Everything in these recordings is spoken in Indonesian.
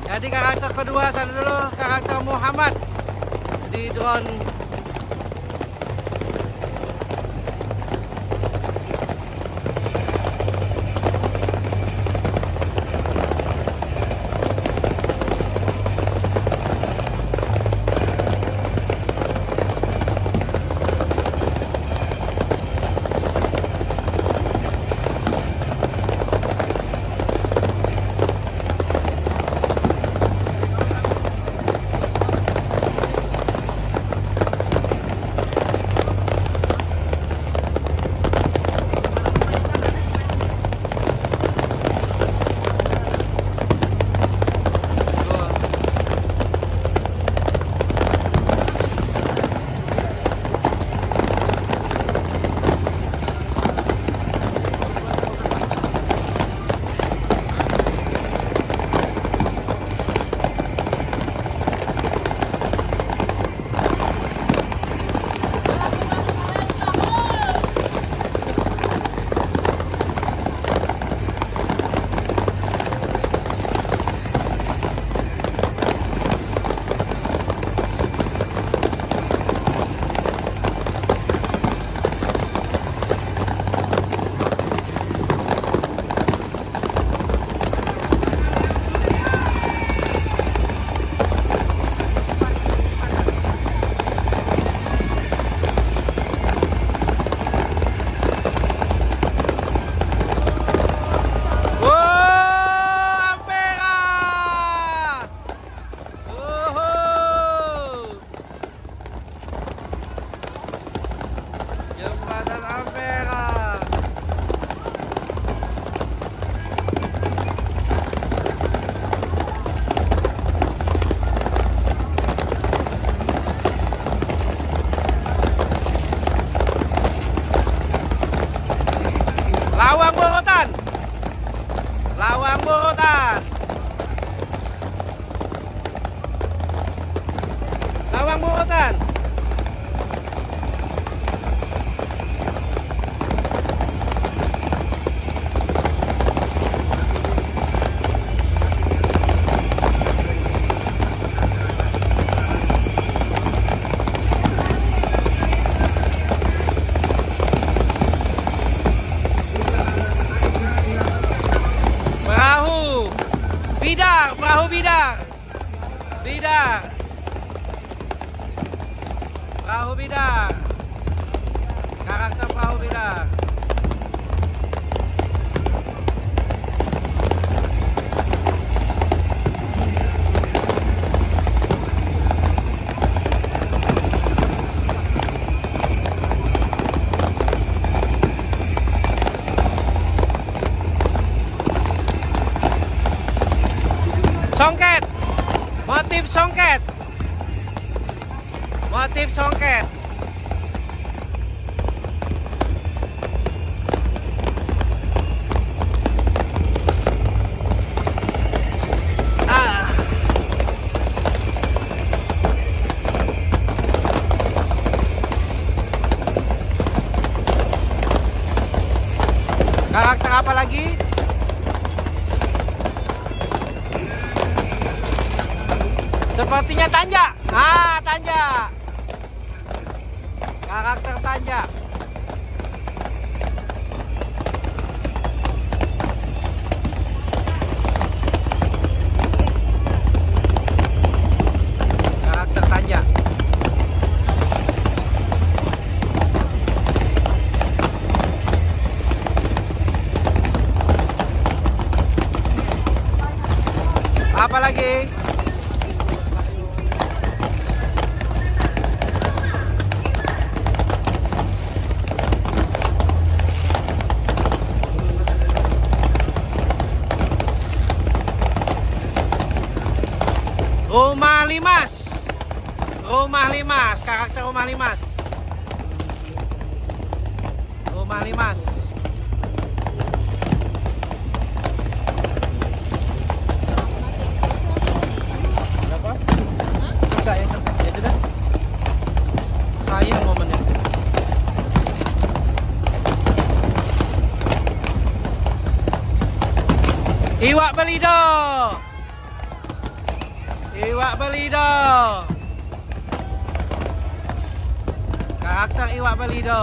Jadi karakter kedua sana dulu, karakter Muhammad di drone. Jembatan Ampera. Lawang Borotan. Lawang Borotan. Lawang Borotan. Bidar, perahu bidar. Bidar. Perahu bidar. Karakter perahu bidar. Songket, motif songket, motif songket. Karakter apa lagi? Sepertinya Tanja. Ah, Tanja. Karakter Tanja. Karakter Tanja. Apa lagi? Rumah Limas. Rumah Limas, karakter Rumah Limas. Rumah Limas. Berapa? Enggak ya, ya sudah. Sayang momennya. Iwak Belido. Iwak Balido. Karakter Iwak Balido.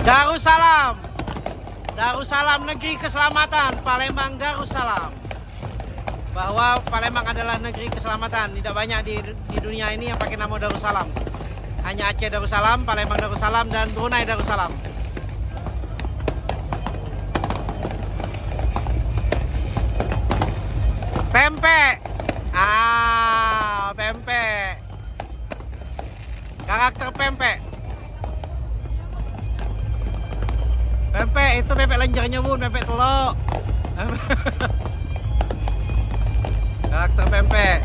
Darussalam, Darussalam Negeri Keselamatan, Palembang Darussalam. Bahwa Palembang adalah negeri keselamatan. Tidak banyak di dunia ini yang pakai nama Darussalam. Hanya Aceh Darussalam, Palembang Darussalam, dan Brunei Darussalam. Pempek, pempek. Karakter pempek. Pempek itu pempek lenjernya bun, pempek telok. Karakter pempek.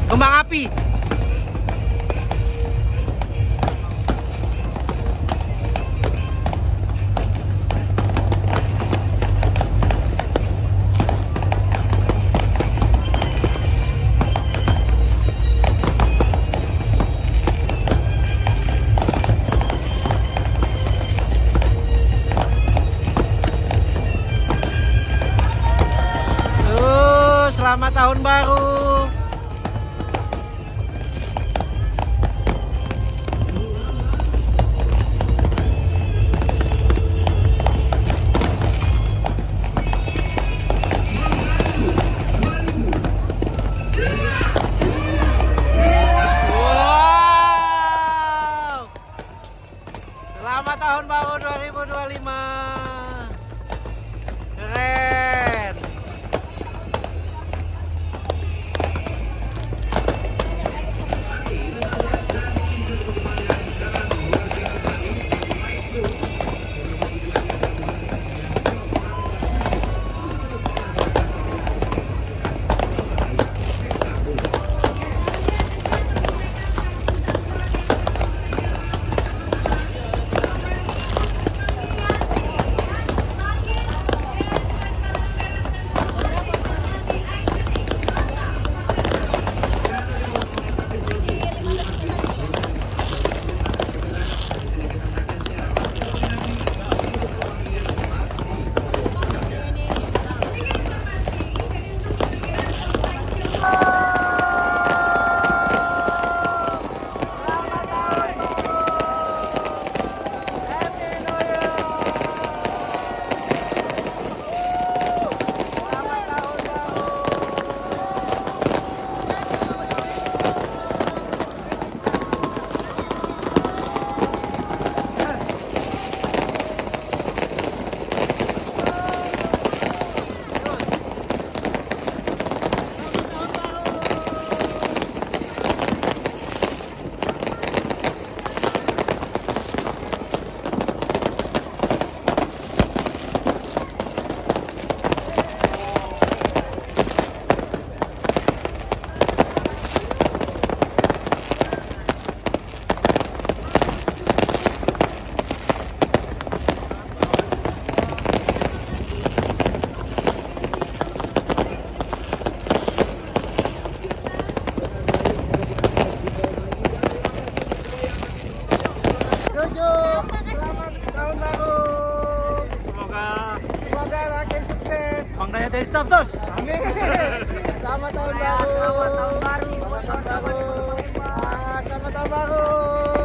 Kembang api. Selamat tahun baru. Wow. Selamat tahun baru 2025. Keren. Selamat tahun baru. Semoga makin sukses. Bang Daya dari staff tos. Amin. Selamat tahun baru. Selamat tahun baru. Selamat tahun baru. Selamat tahun baru.